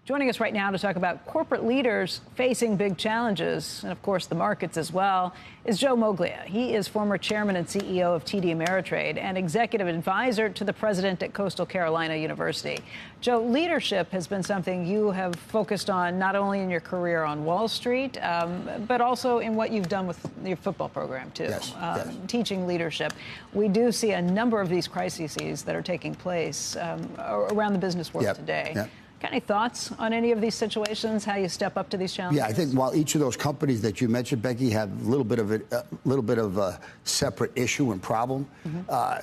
Joining us right now to talk about corporate leaders facing big challenges, and of course the markets as well, is Joe Moglia. He is former chairman and CEO of TD Ameritrade and executive advisor to the president at Coastal Carolina University. Joe, leadership has been something you have focused on not only in your career on Wall Street, but also in what you've done with your football program, too. Yes. Teaching leadership. We do see a number of these crises that are taking place around the business world today. Got any thoughts on any of these situations, how you step up to these challenges? Yeah, I think while each of those companies that you mentioned, Becky, have a little bit of a separate issue and problem,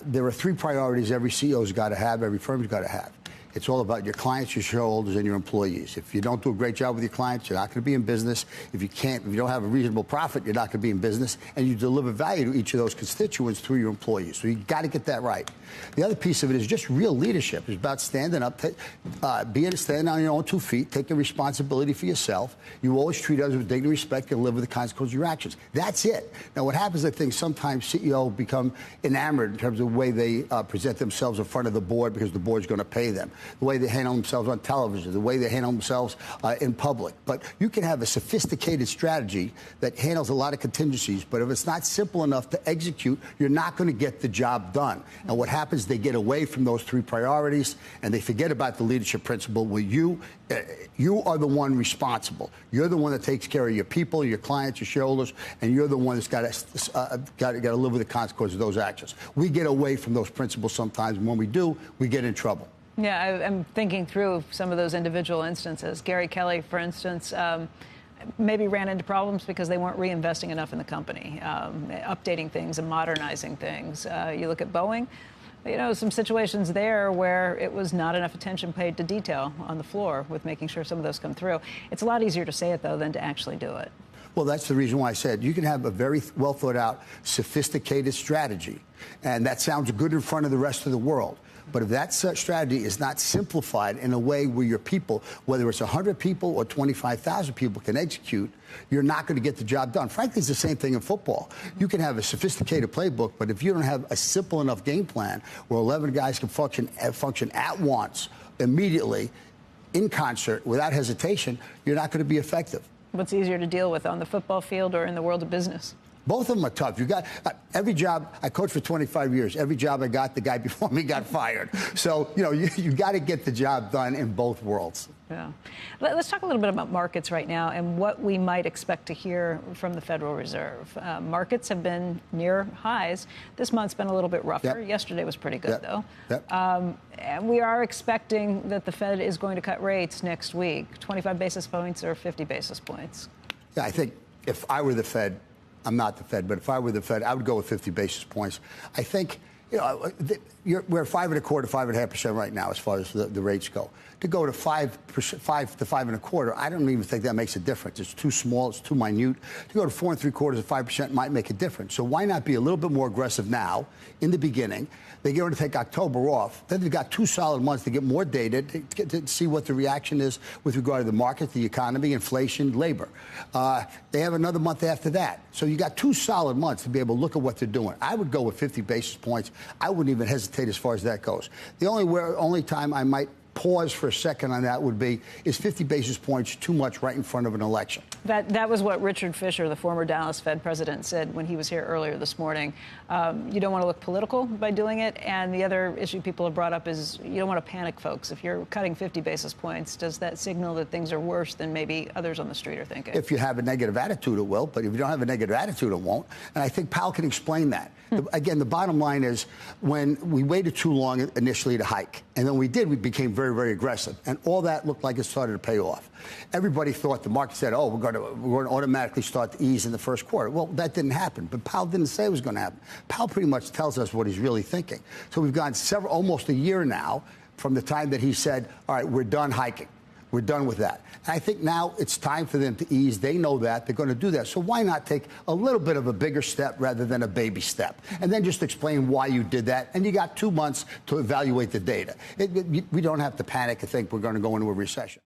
there are three priorities every CEO's got to have, every firm's got to have. It's all about your clients, your shareholders, and your employees. If you don't do a great job with your clients, you're not going to be in business. If you don't have a reasonable profit, you're not going to be in business. And you deliver value to each of those constituents through your employees. So you got to get that right. The other piece of it is just real leadership. It's about standing up, standing on your own 2 feet, taking responsibility for yourself. You always treat others with dignity, respect, and live with the consequences of your actions. That's it. Now, what happens, I think, sometimes CEOs become enamored in terms of the way they present themselves in front of the board because the board's going to pay them, the way they handle themselves on television, the way they handle themselves in public. But you can have a sophisticated strategy that handles a lot of contingencies, but if it's not simple enough to execute, you're not going to get the job done. And what happens, they get away from those three priorities, and they forget about the leadership principle where you are the one responsible. You're the one that takes care of your people, your clients, your shareholders, and you're the one that's got to live with the consequences of those actions. We get away from those principles sometimes, and when we do, we get in trouble. Yeah, I'm thinking through some of those individual instances. Gary Kelly, for instance, maybe ran into problems because they weren't reinvesting enough in the company, updating things and modernizing things. You look at Boeing, you know, some situations there where it was not enough attention paid to detail on the floor with making sure some of those come through. It's a lot easier to say it, though, than to actually do it. Well, that's the reason why I said you can have a very well thought out, sophisticated strategy, and that sounds good in front of the rest of the world. But if that strategy is not simplified in a way where your people, whether it's 100 people or 25,000 people, can execute, you're not going to get the job done. Frankly, it's the same thing in football. You can have a sophisticated playbook, but if you don't have a simple enough game plan where 11 guys can function at once, immediately, in concert, without hesitation, you're not going to be effective. What's easier to deal with, on the football field or in the world of business? Both of them are tough. You got every job. I coached for 25 years. Every job I got, the guy before me got fired. So, you know, you got to get the job done in both worlds. Yeah. Let's talk a little bit about markets right now and what we might expect to hear from the Federal Reserve. Markets have been near highs. This month's been a little bit rougher. Yesterday was pretty good, though. And we are expecting that the Fed is going to cut rates next week, 25 basis points or 50 basis points. Yeah, I think if I were the Fed, I'm not the Fed, but if I were the Fed, I would go with 50 basis points. I think, you know, we're 5.25%, 5.5% right now as far as the rates go. To go to 5 to 5.25%, I don't even think that makes a difference. It's too small, it's too minute. To go to 4.75% to 5% might make a difference. So why not be a little bit more aggressive now in the beginning? They're going to take October off. Then they've got 2 solid months to get more data to see what the reaction is with regard to the market, the economy, inflation, labor. They have another month after that. So you got 2 solid months to be able to look at what they're doing. I would go with 50 basis points. I wouldn't even hesitate as far as that goes. The only time I might pause for a second on that would be, is 50 basis points too much right in front of an election? That was what Richard Fisher, the former Dallas Fed president, said when he was here earlier this morning. You don't want to look political by doing it. And the other issue people have brought up is you don't want to panic folks. If you're cutting 50 basis points, does that signal that things are worse than maybe others on the street are thinking? If you have a negative attitude, it will. But if you don't have a negative attitude, it won't. And I think Powell can explain that. Again, the bottom line is when we waited too long initially to hike, and then we became very, very aggressive. And all that looked like it started to pay off. Everybody thought, the market said, oh, we're going to automatically start to ease in the first quarter. Well, that didn't happen. But Powell didn't say it was going to happen. Powell pretty much tells us what he's really thinking. So we've gone almost a year now from the time that he said, all right, we're done hiking. We're done with that. And I think now it's time for them to ease. They know that. They're going to do that. So why not take a little bit of a bigger step rather than a baby step? And then just explain why you did that. And you got 2 months to evaluate the data. We don't have to panic and think we're going to go into a recession.